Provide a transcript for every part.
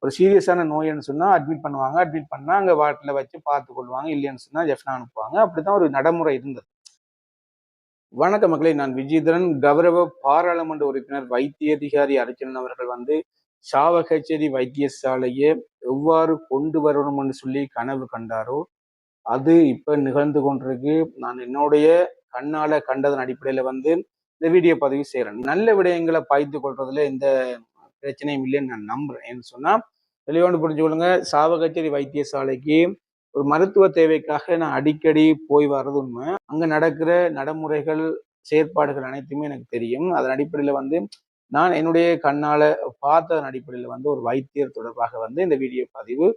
ஒரு சீரியஸான நோய்ன்னு சொன்னா அட்மிட் பண்ணுவாங்க. அட்மிட் பண்ணா அங்க வார்ட்ல வச்சு பார்த்துக் கொள்வாங்க. இல்லைன்னு சொன்னா ஜெஃப்னா அனுப்புவாங்க. அப்படித்தான் ஒரு நடைமுறை இருந்தது. வணக்க மக்களே, நான் விஜயதரன். கௌரவ பாராளுமன்ற உறுப்பினர் வைத்தியதிகாரி அர்ச்சுனன் அவர்கள் சாவகச்சேரி வைத்தியசாலையை எவ்வாறு கொண்டு வரணும் என்று சொல்லி கனவு கண்டாரோ அது இப்ப நிகழ்ந்து கொண்டிருக்கு. நான் என்னுடைய கண்ணால கண்டதன் அடிப்படையில இந்த வீடியோ பதிவு செய்யறேன். நல்ல விடயங்களை பாய்த்து கொள்றதுல எந்த பிரச்சனையும் இல்லைன்னு நான் நம்புறேன். ஏன்னு சொன்னா தெளிவாண்டு புரிஞ்சுக்கொள்ளுங்க. சாவகச்சேரி வைத்தியசாலைக்கு ஒரு மருத்துவ தேவைக்காக நான் அடிக்கடி போய் வர்றது உண்மை. அங்க நடக்கிற நடைமுறைகள், செயற்பாடுகள் அனைத்துமே எனக்கு தெரியும். அதன் அடிப்படையில நான் என்னுடைய கண்ணால பார்த்ததன் அடிப்படையில ஒரு வைத்தியர் தொடர்பாக இந்த வீடியோ பதிவு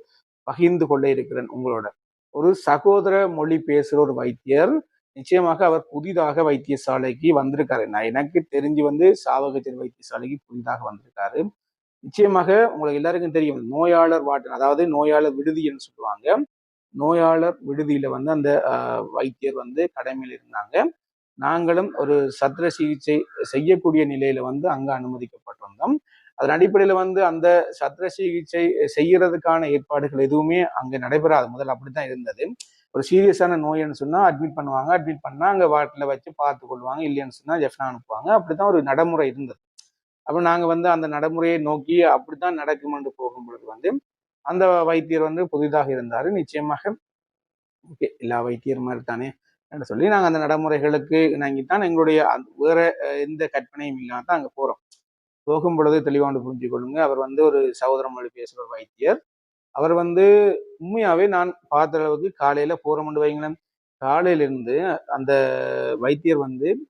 பகிர்ந்து கொள்ள இருக்கிறேன் உங்களோட. ஒரு சகோதர மொழி பேசுற ஒரு வைத்தியர், நிச்சயமாக அவர் புதிதாக வைத்தியசாலைக்கு வந்திருக்காரு. நான் எனக்கு தெரிஞ்சு சாவகச்சேரி வைத்தியசாலைக்கு புதிதாக வந்திருக்காரு. நிச்சயமாக உங்களுக்கு எல்லாருக்கும் தெரியும், நோயாளர் வார்டு, அதாவது நோயாளர் விடுதின்னு சொல்லுவாங்க. நோயாளர் விடுதியில அந்த வைத்தியர் கடமையில் இருந்தாங்க. நாங்களும் ஒரு சத்திர சிகிச்சை செய்யக்கூடிய நிலையில அங்க அனுமதிக்கப்பட்டிருந்தோம். அதன் அடிப்படையில அந்த சத்திர சிகிச்சை செய்யறதுக்கான ஏற்பாடுகள் எதுவுமே அங்க நடைபெறாது. முதல்ல அப்படித்தான் இருந்தது. ஒரு சீரியஸான நோய்ன்னு சொன்னா அட்மிட் பண்ணுவாங்க. அட்மிட் பண்ணா அங்க வார்ட்ல வச்சு பார்த்துக் கொள்வாங்க. இல்லைன்னு சொன்னா ஜெஃப்னா அனுப்புவாங்க. அப்படித்தான் ஒரு நடைமுறை இருந்தது. அப்ப நாங்க அந்த நடைமுறையை நோக்கி அப்படித்தான் நடக்கும் என்று போகும் பொழுது அந்த வைத்தியர் புதிதாக இருந்தாரு. நிச்சயமாக ஓகே, எல்லா வைத்தியர் மாதிரி தானே என்று சொல்லி நாங்க அந்த நடைமுறைகளுக்கு இணங்கித்தான் எங்களுடைய வேற எந்த கற்பனையும் இல்லாம தான் அங்க போறோம். போகும் பொழுது தெளிவாண்டு புரிஞ்சு கொள்ளுங்க. அவர் ஒரு சகோதர மொழி பேசுகிற வைத்தியர். அவர் உண்மையாவே நான் பார்த்த அளவுக்கு காலையில போறோம்னு வைங்களேன், காலையில இருந்து அந்த வைத்தியர்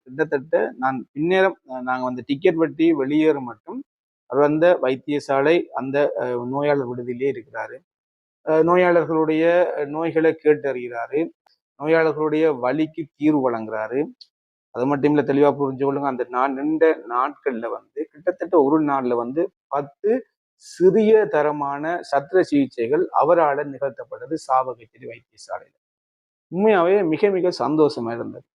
கிட்டத்தட்ட நான் பின்னேரம் நாங்க டிக்கெட் வெட்டி வெளியேற மட்டும் அவர் வைத்தியசாலை அந்த நோயாளர் விடுதியிலே இருக்கிறாரு. நோயாளர்களுடைய நோய்களை கேட்டறிகிறாரு. நோயாளர்களுடைய வலிக்கு தீர்வு வழங்குறாரு. அது மட்டும் இல்ல, தெளிவா புரிஞ்சு கொள்ளுங்க. அந்த நின்ற நாட்கள்ல கிட்டத்தட்ட ஒரு நாள்ல 10 சிறிய தரமான சத்திர சிகிச்சைகள் அவரால் நிகழ்த்தப்பட்டது சாவகச்சேரி வைத்தியசாலையில. உண்மையாவே மிக மிக சந்தோஷமா இருந்தது.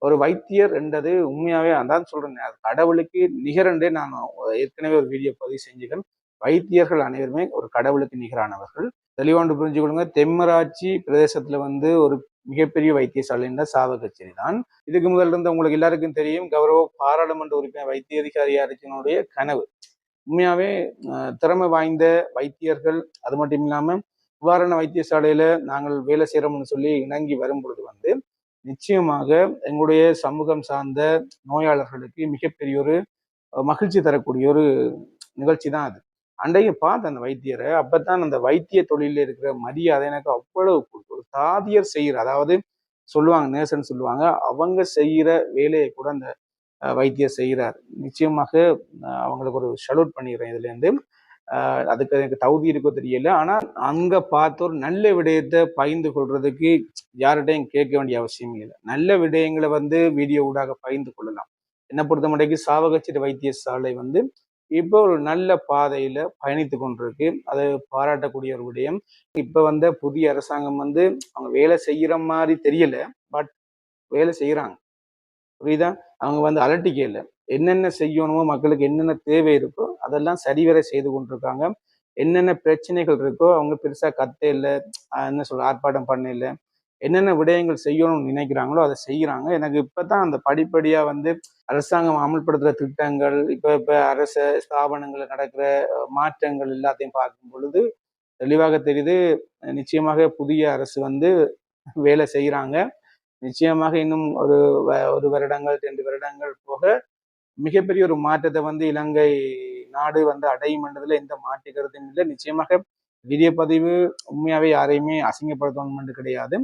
ஒரு வைத்தியர் என்றது உண்மையாவே அதான் சொல்றேன், கடவுளுக்கு நிகரண்டே. நான் ஏற்கனவே ஒரு வீடியோ பதிவு செஞ்சுக்கிறேன். வைத்தியர்கள் அனைவருமே ஒரு கடவுளுக்கு நிகரானவர்கள். தெளிவாண்டு புரிஞ்சு கொள்ளுங்க. தெம்மராட்சி பிரதேசத்துல ஒரு மிகப்பெரிய வைத்தியசாலைன்ற சாவகச்சேரி தான். இதுக்கு முதல்ல இருந்த உங்களுக்கு எல்லாருக்கும் தெரியும், கௌரவ பாராளுமன்ற உறுப்பினர் வைத்திய அதிகாரி அர்ச்சுனனுடைய கனவு. உண்மையாவே திறமை வாய்ந்த வைத்தியர்கள், அது மட்டும் இல்லாம நிவாரண வைத்தியசாலையில நாங்கள் வேலை செய்யறோம்னு சொல்லி இணங்கி வரும் பொழுது நிச்சயமாக எங்களுடைய சமூகம் சார்ந்த நோயாளர்களுக்கு மிகப்பெரிய ஒரு மகிழ்ச்சி தரக்கூடிய ஒரு நிகழ்ச்சி தான் அது. அன்றைக்கு பார்த்த அந்த வைத்தியரை, அப்பதான் அந்த வைத்திய தொழில இருக்கிற மரியாதை எனக்கு அவ்வளவு ஒரு தாதியர் செய்கிற, அதாவது சொல்லுவாங்க நேர்சன்னு சொல்லுவாங்க, அவங்க செய்கிற வேலையை கூட அந்த வைத்தியர் செய்கிறார். நிச்சயமாக அவங்களுக்கு ஒரு சல்யூட் பண்ணிடுறேன் இதுல இருந்து. அதுக்கு எனக்கு தகுதி இருக்கோ தெரியல. ஆனா அங்க பார்த்த ஒரு நல்ல விடயத்தை பகிர்ந்து கொள்றதுக்கு யார்கிட்டையும் கேட்க வேண்டிய அவசியம் இல்லை. நல்ல விடயங்களை வீடியோ ஊடாக பகிர்ந்து கொள்ளலாம். என்னை பொறுத்த மட்டும் சாவகச்சேரி வைத்தியசாலை இப்போ ஒரு நல்ல பாதையில பயணித்து கொண்டிருக்கு. அதை பாராட்டக்கூடிய ஒரு விடயம். இப்ப புதிய அரசாங்கம் அவங்க வேலை செய்யற மாதிரி தெரியல, பட் வேலை செய்யறாங்க. புரியுதா? அவங்க அலட்டிக்கல. என்னென்ன செய்யணுமோ, மக்களுக்கு என்னென்ன தேவை இருக்கோ அதெல்லாம் சரிவர செய்து கொண்டிருக்காங்க. என்னென்ன பிரச்சனைகள் இருக்கோ அவங்க பெருசா கத்த இல்லை, என்ன சொல்ற ஆர்ப்பாட்டம் பண்ண இல்லை. என்னென்ன விடயங்கள் செய்யணும்னு நினைக்கிறாங்களோ அதை செய்யறாங்க. எனக்கு இப்பதான் அந்த படிப்படியா அரசாங்கம் அமல்படுத்துற திட்டங்கள், இப்ப அரச ஸ்தாபனங்கள்ல நடக்கிற மாற்றங்கள் எல்லாத்தையும் பார்க்கும் பொழுது தெளிவாக தெரியுது. நிச்சயமாக புதிய அரசு வேலை செய்யறாங்க. நிச்சயமாக இன்னும் ஒரு வருடங்கள் 2 வருடங்கள் போக மிகப்பெரிய ஒரு மாற்றத்தை இலங்கை நாடு அடையும் என்றதுல எந்த மாற்று கருத்தும் இல்லை. நிச்சயமாக வீடியோ பதிவு உண்மையாவே யாரையுமே அசிங்கப்படுத்தணும் என்று கிடையாது.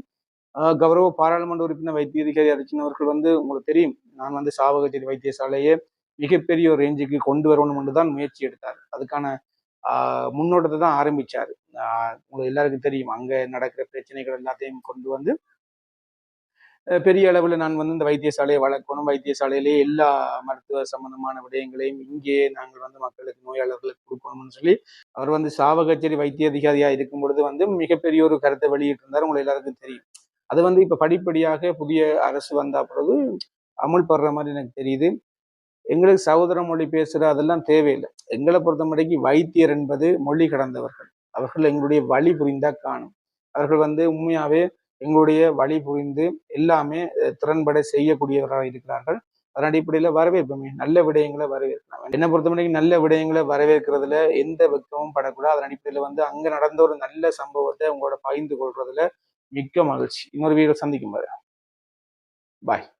கௌரவ பாராளுமன்ற உறுப்பினர் வைத்திய அதிகாரி அர்ச்சுனன் அவர்கள் உங்களுக்கு தெரியும், நான் சாவகச்சேரி வைத்தியசாலையை மிகப்பெரிய ஒரு ரேஞ்சுக்கு கொண்டு வரணும் என்று தான் முயற்சி எடுத்தார். அதுக்கான முன்னோட்டத்தை தான் ஆரம்பிச்சாரு. உங்களுக்கு எல்லாருக்கும் தெரியும், அங்க நடக்கிற பிரச்சனைகள் எல்லாத்தையும் கொண்டு பெரிய அளவில் நான் இந்த வைத்தியசாலையை வளர்க்கணும், வைத்தியசாலையிலேயே எல்லா மருத்துவ சம்பந்தமான விடயங்களையும் இங்கே நாங்கள் மக்களுக்கு, நோயாளர்களுக்கு கொடுக்கணும்னு சொல்லி அவர் சாவகச்சேரி வைத்திய அதிகாரியா இருக்கும் பொழுது மிகப்பெரிய ஒரு கருத்தை வெளியிட்டிருந்தார். உங்களுக்கு எல்லாருக்கும் தெரியும். அது இப்ப படிப்படியாக புதிய அரசு வந்த பிறகு அமுல்படுற மாதிரி எனக்கு தெரியுது. எங்களுக்கு சகோதர மொழி பேசுற அதெல்லாம் தேவையில்லை. எங்களை பொறுத்த மட்டும் வைத்தியர் என்பது மொழி கடந்தவர்கள். அவர்கள் எங்களுடைய வழி புரிந்தா காணும். அவர்கள் உண்மையாவே எங்களுடைய வழி புரிந்து எல்லாமே திறன்பட செய்யக்கூடியவர்களாக இருக்கிறார்கள். அதன் அடிப்படையில வரவேற்போமே, நல்ல விடயங்களை வரவேற்கலாம். என்னை பொறுத்த மட்டும் நல்ல விடயங்களை வரவேற்கிறதுல எந்த வெட்கமும் படக்கூடாது. அதன் அடிப்படையில அங்க நடந்த ஒரு நல்ல சம்பவத்தை உங்களோட பகிர்ந்து கொள்றதுல மிக்க மகிழ்ச்சி. இன்னொரு வீடியோ சந்திக்கும் பாரு. பாய்.